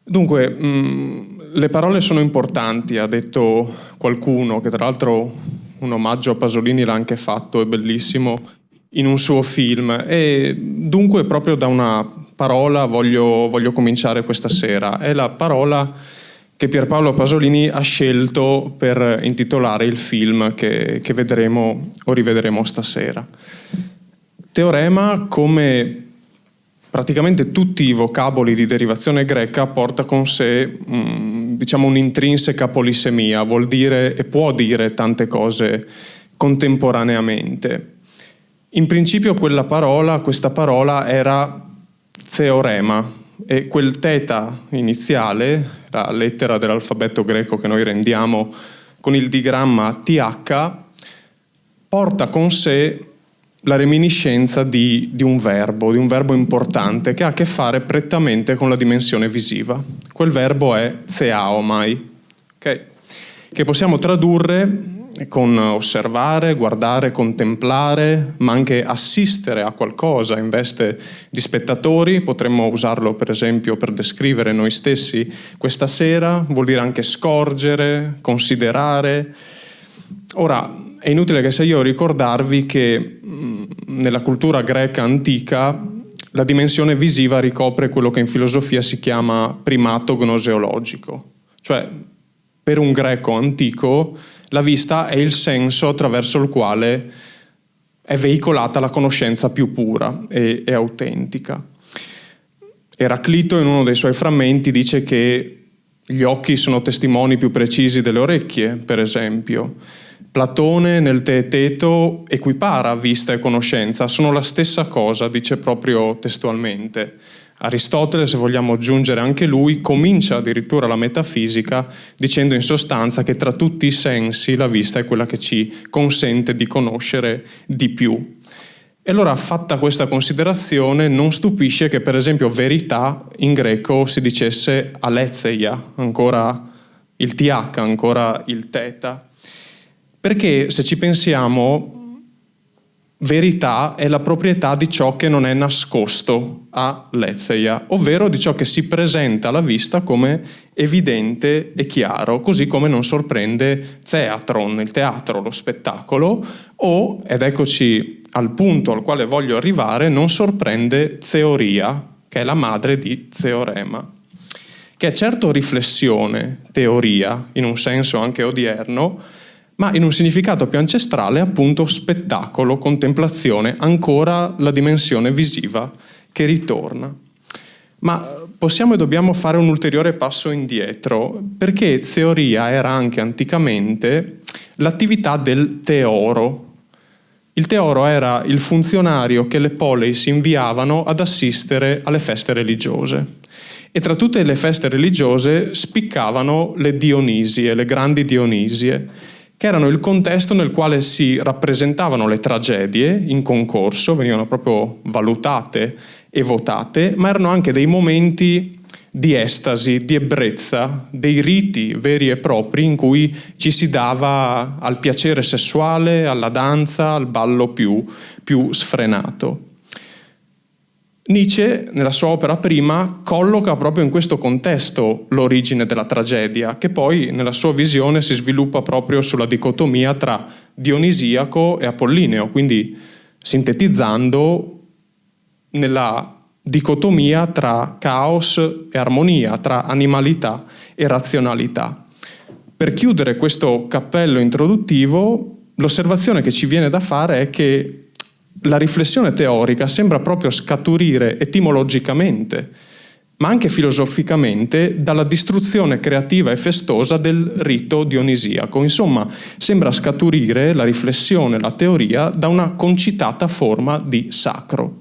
Dunque, le parole sono importanti, ha detto qualcuno, che tra l'altro un omaggio a Pasolini l'ha anche fatto, è bellissimo, in un suo film. E dunque proprio da una parola voglio cominciare questa sera. È la parola che Pierpaolo Pasolini ha scelto per intitolare il film che vedremo o rivedremo stasera. Teorema, come praticamente tutti i vocaboli di derivazione greca, porta con sé un'intrinseca polisemia, vuol dire e può dire tante cose contemporaneamente. In principio questa parola era theorema, e quel theta iniziale, la lettera dell'alfabeto greco che noi rendiamo con il digramma TH, porta con sé la reminiscenza di un verbo importante che ha a che fare prettamente con la dimensione visiva. Quel verbo è theaomai, okay? Che possiamo tradurre con osservare, guardare, contemplare, ma anche assistere a qualcosa in veste di spettatori. Potremmo usarlo per esempio per descrivere noi stessi questa sera, vuol dire anche scorgere, considerare. Ora, è inutile che sia io a ricordarvi che nella cultura greca antica la dimensione visiva ricopre quello che in filosofia si chiama primato gnoseologico. Cioè, per un greco antico, la vista è il senso attraverso il quale è veicolata la conoscenza più pura e autentica. Eraclito, in uno dei suoi frammenti, dice che gli occhi sono testimoni più precisi delle orecchie, per esempio. Platone nel Teeteto equipara vista e conoscenza, sono la stessa cosa, dice proprio testualmente. Aristotele, se vogliamo aggiungere anche lui, comincia addirittura la metafisica dicendo in sostanza che tra tutti i sensi la vista è quella che ci consente di conoscere di più. E allora, fatta questa considerazione, non stupisce che per esempio verità in greco si dicesse aletheia, ancora il th, ancora il theta. Perché se ci pensiamo, verità è la proprietà di ciò che non è nascosto a letheia, ovvero di ciò che si presenta alla vista come evidente e chiaro, così come non sorprende theatron, il teatro, lo spettacolo, o, ed eccoci al punto al quale voglio arrivare, non sorprende theoria, che è la madre di teorema, che è certo riflessione, teoria, in un senso anche odierno, ma in un significato più ancestrale appunto spettacolo, contemplazione, ancora la dimensione visiva che ritorna. Ma possiamo e dobbiamo fare un ulteriore passo indietro, perché teoria era anche anticamente l'attività del teoro. Il teoro era il funzionario che le poleis inviavano ad assistere alle feste religiose. E tra tutte le feste religiose spiccavano le Dionisie, le grandi Dionisie, che erano il contesto nel quale si rappresentavano le tragedie in concorso, venivano proprio valutate e votate, ma erano anche dei momenti di estasi, di ebbrezza, dei riti veri e propri in cui ci si dava al piacere sessuale, alla danza, al ballo più sfrenato. Nietzsche, nella sua opera prima, colloca proprio in questo contesto l'origine della tragedia, che poi nella sua visione si sviluppa proprio sulla dicotomia tra dionisiaco e apollineo, quindi sintetizzando nella dicotomia tra caos e armonia, tra animalità e razionalità. Per chiudere questo cappello introduttivo, l'osservazione che ci viene da fare è che la riflessione teorica sembra proprio scaturire etimologicamente, ma anche filosoficamente, dalla distruzione creativa e festosa del rito dionisiaco. Insomma, sembra scaturire la riflessione, la teoria, da una concitata forma di sacro.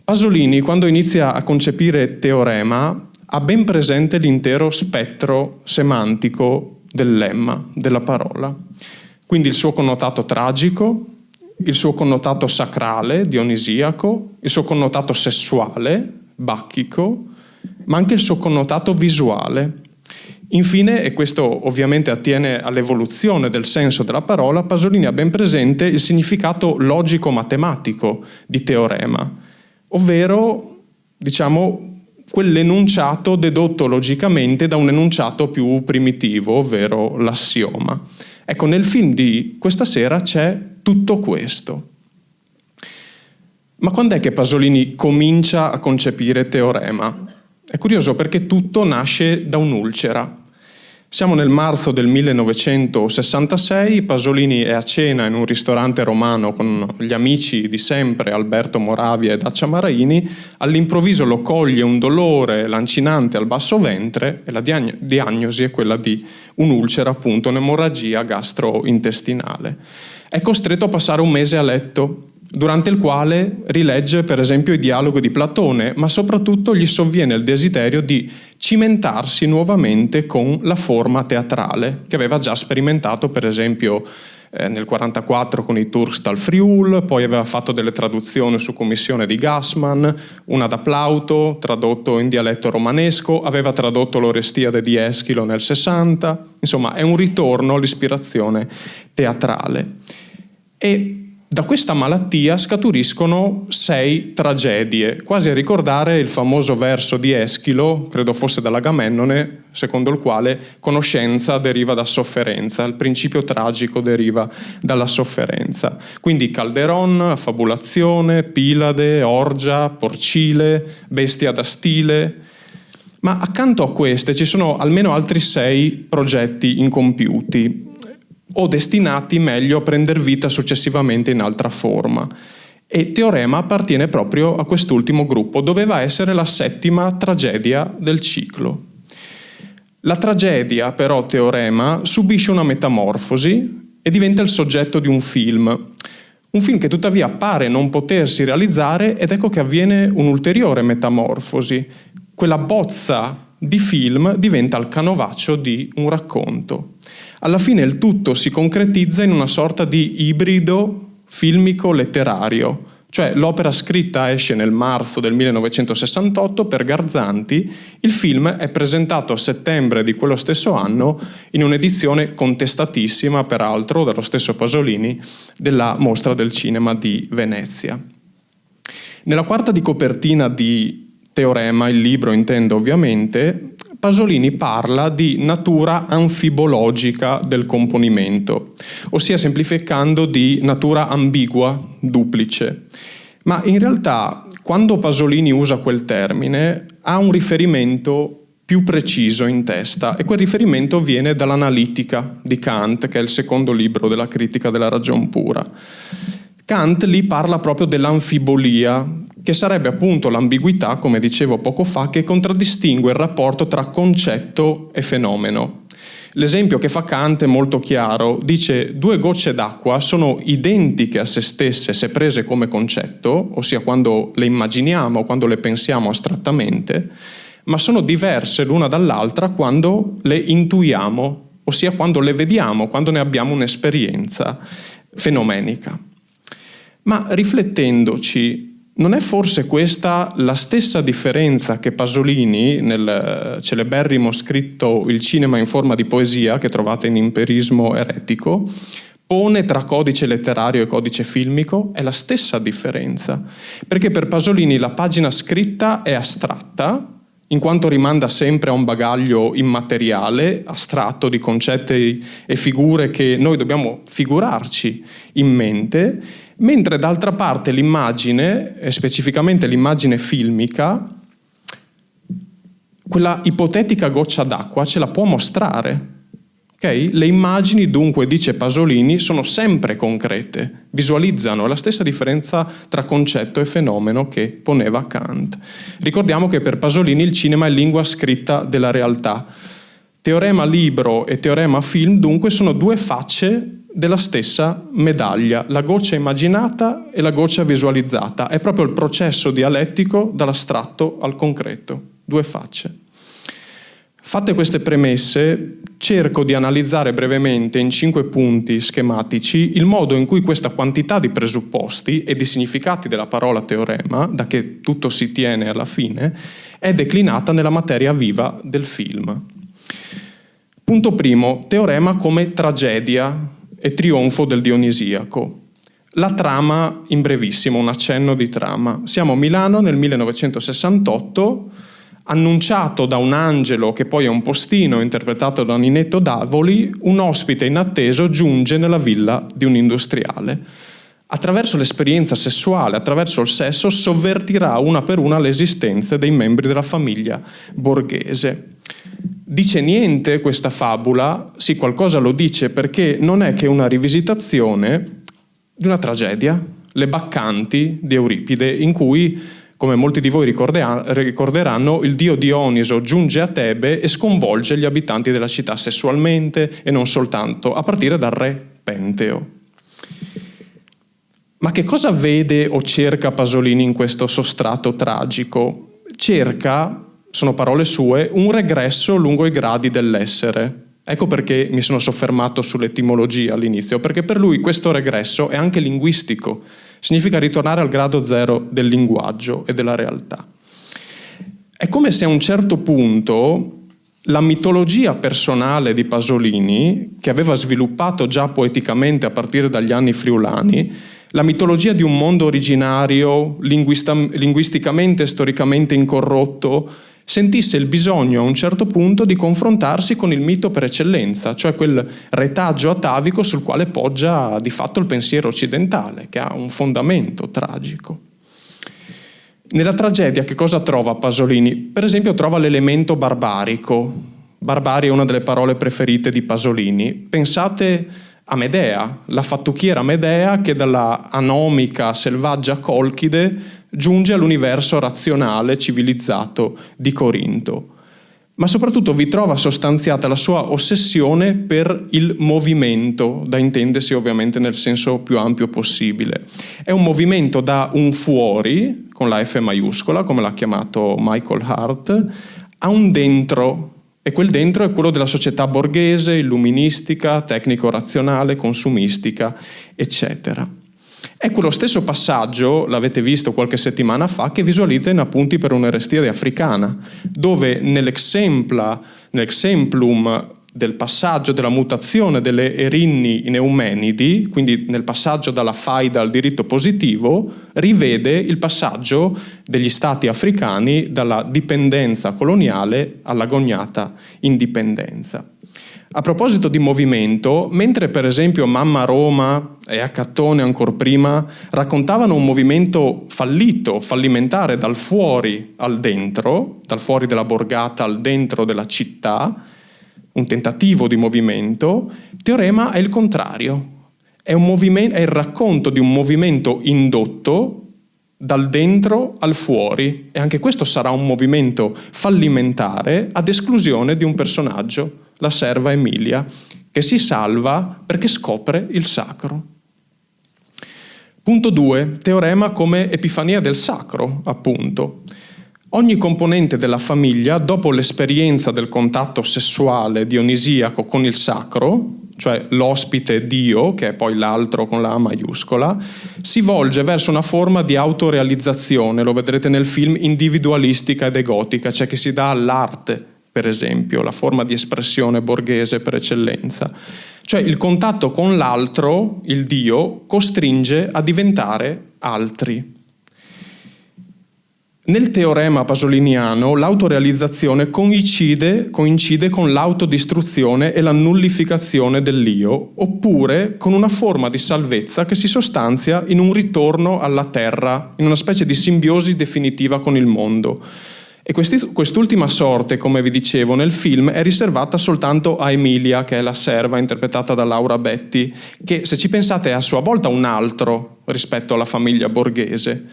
Pasolini, quando inizia a concepire teorema, ha ben presente l'intero spettro semantico del lemma, della parola. Quindi il suo connotato tragico, il suo connotato sacrale, dionisiaco, il suo connotato sessuale, bacchico, ma anche il suo connotato visuale. Infine, e questo ovviamente attiene all'evoluzione del senso della parola, Pasolini ha ben presente il significato logico-matematico di teorema, ovvero, quell'enunciato dedotto logicamente da un enunciato più primitivo, ovvero l'assioma. Ecco, nel film di questa sera c'è tutto questo. Ma quando è che Pasolini comincia a concepire Teorema? È curioso perché tutto nasce da un'ulcera. Siamo nel marzo del 1966, Pasolini è a cena in un ristorante romano con gli amici di sempre, Alberto Moravia e Dacia Maraini, all'improvviso lo coglie un dolore lancinante al basso ventre e la diagnosi è quella di un'ulcera, appunto, un'emorragia gastrointestinale. È costretto a passare un mese a letto, durante il quale rilegge per esempio i dialoghi di Platone, ma soprattutto gli sovviene il desiderio di cimentarsi nuovamente con la forma teatrale, che aveva già sperimentato per esempio nel 1944 con i Turks dal Friul, poi aveva fatto delle traduzioni su commissione di Gassman, una da Plauto, tradotto in dialetto romanesco, aveva tradotto l'Orestiade di Eschilo nel 60, insomma è un ritorno all'ispirazione teatrale. E da questa malattia scaturiscono 6 tragedie, quasi a ricordare il famoso verso di Eschilo, credo fosse dall'Agamennone, secondo il quale conoscenza deriva da sofferenza, il principio tragico deriva dalla sofferenza. Quindi Calderon, Fabulazione, Pilade, Orgia, Porcile, Bestia da stile. Ma accanto a queste ci sono almeno altri 6 progetti incompiuti, o destinati meglio a prendere vita successivamente in altra forma. E Teorema appartiene proprio a quest'ultimo gruppo, doveva essere la 7ª tragedia del ciclo. La tragedia, però, Teorema, subisce una metamorfosi e diventa il soggetto di un film che tuttavia pare non potersi realizzare, ed ecco che avviene un'ulteriore metamorfosi. Quella bozza di film diventa il canovaccio di un racconto. Alla fine il tutto si concretizza in una sorta di ibrido filmico-letterario, cioè l'opera scritta esce nel marzo del 1968 per Garzanti, il film è presentato a settembre di quello stesso anno in un'edizione contestatissima, peraltro, dallo stesso Pasolini, della Mostra del Cinema di Venezia. Nella quarta di copertina di Teorema, il libro intendo ovviamente, Pasolini parla di natura anfibologica del componimento, ossia semplificando di natura ambigua, duplice. Ma in realtà, quando Pasolini usa quel termine, ha un riferimento più preciso in testa, e quel riferimento viene dall'Analitica di Kant, che è il secondo libro della critica della ragion pura. Kant lì parla proprio dell'anfibolia, che sarebbe appunto l'ambiguità, come dicevo poco fa, che contraddistingue il rapporto tra concetto e fenomeno. L'esempio che fa Kant è molto chiaro, dice 2 gocce d'acqua sono identiche a se stesse se prese come concetto, ossia quando le immaginiamo, quando le pensiamo astrattamente, ma sono diverse l'una dall'altra quando le intuiamo, ossia quando le vediamo, quando ne abbiamo un'esperienza fenomenica. Ma riflettendoci, non è forse questa la stessa differenza che Pasolini, nel celeberrimo scritto Il cinema in forma di poesia, che trovate in Imperismo eretico, pone tra codice letterario e codice filmico? È la stessa differenza, perché per Pasolini la pagina scritta è astratta, in quanto rimanda sempre a un bagaglio immateriale, astratto di concetti e figure che noi dobbiamo figurarci in mente, mentre d'altra parte l'immagine, e specificamente l'immagine filmica, quella ipotetica goccia d'acqua ce la può mostrare. Okay? Le immagini, dunque, dice Pasolini, sono sempre concrete, visualizzano la stessa differenza tra concetto e fenomeno che poneva Kant. Ricordiamo che per Pasolini il cinema è lingua scritta della realtà. Teorema libro e teorema film, dunque, sono 2 facce della stessa medaglia, la goccia immaginata e la goccia visualizzata. È proprio il processo dialettico dall'astratto al concreto, 2 facce. Fatte queste premesse, cerco di analizzare brevemente in 5 punti schematici il modo in cui questa quantità di presupposti e di significati della parola teorema, da che tutto si tiene alla fine, è declinata nella materia viva del film. Punto primo, teorema come tragedia e trionfo del Dionisiaco. La trama, in brevissimo, un accenno di trama. Siamo a Milano nel 1968, Annunciato da un angelo che poi è un postino interpretato da Ninetto Davoli, un ospite inatteso giunge nella villa di un industriale. Attraverso l'esperienza sessuale, attraverso il sesso, sovvertirà una per una le esistenze dei membri della famiglia borghese. Dice niente questa fabula? Sì, qualcosa lo dice, perché non è che una rivisitazione di una tragedia, Le Baccanti di Euripide, in cui, come molti di voi ricorderanno, il dio Dioniso giunge a Tebe e sconvolge gli abitanti della città sessualmente, e non soltanto, a partire dal re Penteo. Ma che cosa vede o cerca Pasolini in questo sostrato tragico? Cerca, sono parole sue, un regresso lungo i gradi dell'essere. Ecco perché mi sono soffermato sull'etimologia all'inizio, perché per lui questo regresso è anche linguistico, significa ritornare al grado zero del linguaggio e della realtà. È come se a un certo punto la mitologia personale di Pasolini, che aveva sviluppato già poeticamente a partire dagli anni friulani, la mitologia di un mondo originario, linguisticamente e storicamente incorrotto, sentisse il bisogno a un certo punto di confrontarsi con il mito per eccellenza, cioè quel retaggio atavico sul quale poggia di fatto il pensiero occidentale, che ha un fondamento tragico. Nella tragedia che cosa trova Pasolini? Per esempio trova l'elemento barbarico. Barbarie è una delle parole preferite di Pasolini. Pensate a Medea, la fattucchiera Medea che dalla anomica selvaggia Colchide giunge all'universo razionale civilizzato di Corinto. Ma soprattutto vi trova sostanziata la sua ossessione per il movimento, da intendersi ovviamente nel senso più ampio possibile. È un movimento da un fuori, con la F maiuscola, come l'ha chiamato Michael Hart, a un dentro, e quel dentro è quello della società borghese, illuministica, tecnico-razionale, consumistica, eccetera. È quello stesso passaggio, l'avete visto qualche settimana fa, che visualizza in Appunti per un'Erestiade africana, dove nell'exemplum del passaggio della mutazione delle erinni in eumenidi, quindi nel passaggio dalla faida al diritto positivo, rivede il passaggio degli stati africani dalla dipendenza coloniale all'agognata indipendenza. A proposito di movimento, mentre per esempio Mamma Roma e Accattone ancor prima raccontavano un movimento fallimentare dal fuori al dentro, dal fuori della borgata al dentro della città, un tentativo di movimento, Teorema è il contrario. È il racconto di un movimento indotto dal dentro al fuori, e anche questo sarà un movimento fallimentare ad esclusione di un personaggio, la serva Emilia, che si salva perché scopre il sacro. Punto 2. Teorema come epifania del sacro, appunto. Ogni componente della famiglia, dopo l'esperienza del contatto sessuale dionisiaco con il sacro, cioè l'ospite Dio, che è poi l'altro con la A maiuscola, si volge verso una forma di autorealizzazione, lo vedrete nel film, individualistica ed egotica, cioè che si dà all'arte, per esempio, la forma di espressione borghese per eccellenza. Cioè il contatto con l'altro, il Dio, costringe a diventare altri. Nel teorema pasoliniano l'autorealizzazione coincide con l'autodistruzione e la nullificazione dell'io, oppure con una forma di salvezza che si sostanzia in un ritorno alla terra, in una specie di simbiosi definitiva con il mondo. E quest'ultima sorte, come vi dicevo, nel film è riservata soltanto a Emilia, che è la serva interpretata da Laura Betti, che, se ci pensate, è a sua volta un altro rispetto alla famiglia borghese.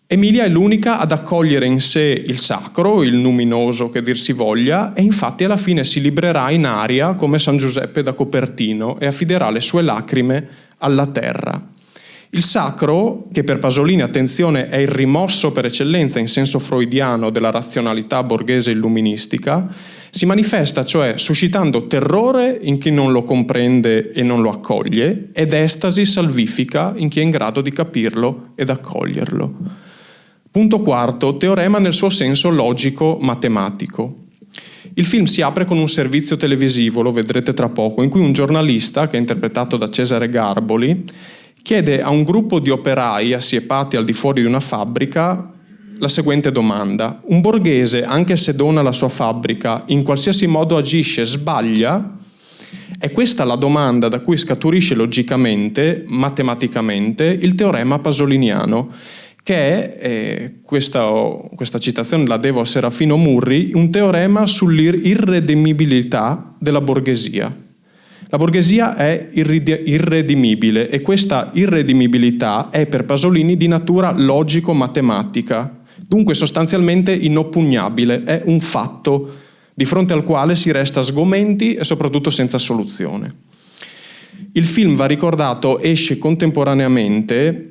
Emilia è l'unica ad accogliere in sé il sacro, il luminoso che dir si voglia, e infatti alla fine si librerà in aria come San Giuseppe da Copertino e affiderà le sue lacrime alla terra. Il sacro, che per Pasolini, attenzione, è il rimosso per eccellenza in senso freudiano della razionalità borghese illuministica, si manifesta cioè suscitando terrore in chi non lo comprende e non lo accoglie ed estasi salvifica in chi è in grado di capirlo ed accoglierlo. Punto 4. Teorema nel suo senso logico-matematico. Il film si apre con un servizio televisivo, lo vedrete tra poco, in cui un giornalista, che è interpretato da Cesare Garboli, chiede a un gruppo di operai assiepati al di fuori di una fabbrica la seguente domanda. Un borghese, anche se dona la sua fabbrica, in qualsiasi modo agisce, sbaglia? È questa la domanda da cui scaturisce logicamente, matematicamente, il teorema pasoliniano, che è, questa citazione la devo a Serafino Murri, un teorema sull'irredimibilità della borghesia. La borghesia è irredimibile e questa irredimibilità è per Pasolini di natura logico-matematica, dunque sostanzialmente inoppugnabile, è un fatto di fronte al quale si resta sgomenti e soprattutto senza soluzione. Il film, va ricordato, esce contemporaneamente,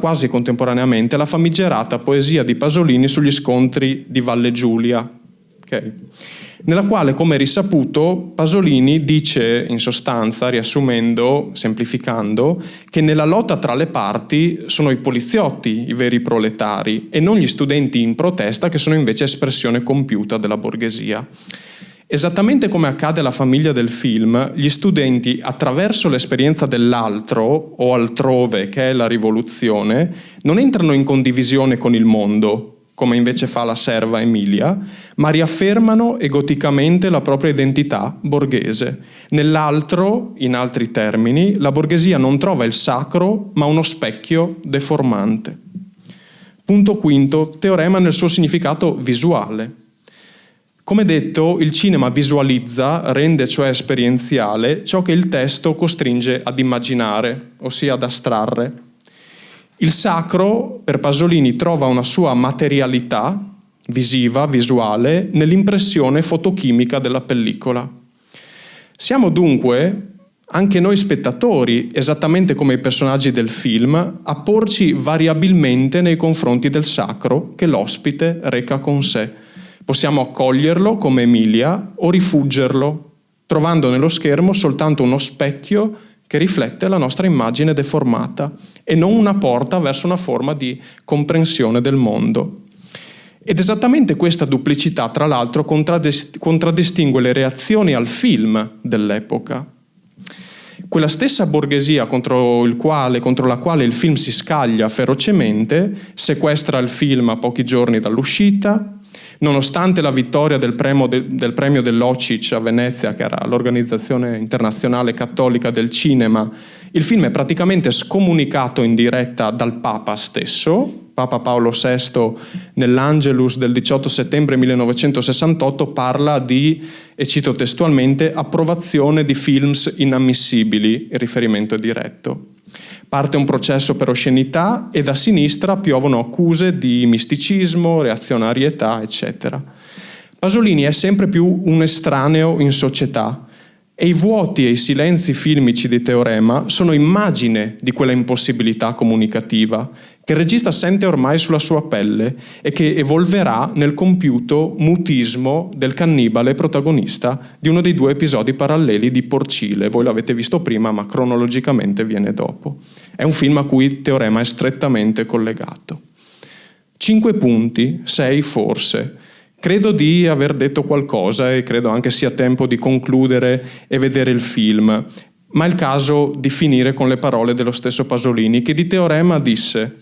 quasi contemporaneamente, alla famigerata poesia di Pasolini sugli scontri di Valle Giulia, okay? Nella quale, come risaputo, Pasolini dice, in sostanza, riassumendo, semplificando, che nella lotta tra le parti sono i poliziotti i veri proletari e non gli studenti in protesta che sono invece espressione compiuta della borghesia. Esattamente come accade alla famiglia del film, gli studenti, attraverso l'esperienza dell'altro o altrove, che è la rivoluzione, non entrano in condivisione con il mondo, come invece fa la serva Emilia, ma riaffermano egoticamente la propria identità borghese. Nell'altro, in altri termini, la borghesia non trova il sacro, ma uno specchio deformante. Punto quinto, teorema nel suo significato visuale. Come detto, il cinema visualizza, rende cioè esperienziale, ciò che il testo costringe ad immaginare, ossia ad astrarre. Il sacro, per Pasolini, trova una sua materialità visiva, visuale, nell'impressione fotochimica della pellicola. Siamo dunque, anche noi spettatori, esattamente come i personaggi del film, a porci variabilmente nei confronti del sacro che l'ospite reca con sé. Possiamo accoglierlo come Emilia o rifuggerlo, trovando nello schermo soltanto uno specchio che riflette la nostra immagine deformata e non una porta verso una forma di comprensione del mondo. Ed esattamente questa duplicità, tra l'altro, contraddistingue le reazioni al film dell'epoca. Quella stessa borghesia contro la quale il film si scaglia ferocemente, sequestra il film a pochi giorni dall'uscita. Nonostante la vittoria del premio dell'OCIC a Venezia, che era l'Organizzazione Internazionale Cattolica del Cinema, il film è praticamente scomunicato in diretta dal Papa stesso. Papa Paolo VI, nell'Angelus del 18 settembre 1968, parla di, e cito testualmente, approvazione di films inammissibili, il riferimento è diretto. Parte un processo per oscenità e da sinistra piovono accuse di misticismo, reazionarietà, eccetera. Pasolini è sempre più un estraneo in società e i vuoti e i silenzi filmici di Teorema sono immagine di quella impossibilità comunicativa che il regista sente ormai sulla sua pelle e che evolverà nel compiuto mutismo del cannibale protagonista di uno dei due episodi paralleli di Porcile. Voi l'avete visto prima, ma cronologicamente viene dopo. È un film a cui Teorema è strettamente collegato. 5 punti, 6 forse. Credo di aver detto qualcosa e credo anche sia tempo di concludere e vedere il film, ma è il caso di finire con le parole dello stesso Pasolini, che di Teorema disse: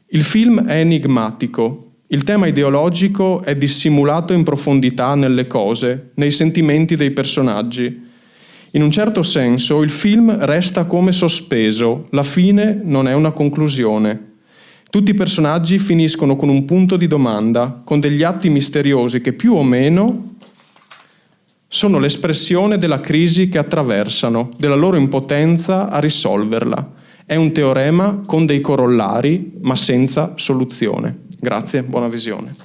«Il film è enigmatico, il tema ideologico è dissimulato in profondità nelle cose, nei sentimenti dei personaggi. In un certo senso il film resta come sospeso, la fine non è una conclusione. Tutti i personaggi finiscono con un punto di domanda, con degli atti misteriosi che più o meno sono l'espressione della crisi che attraversano, della loro impotenza a risolverla. È un teorema con dei corollari, ma senza soluzione». Grazie, buona visione.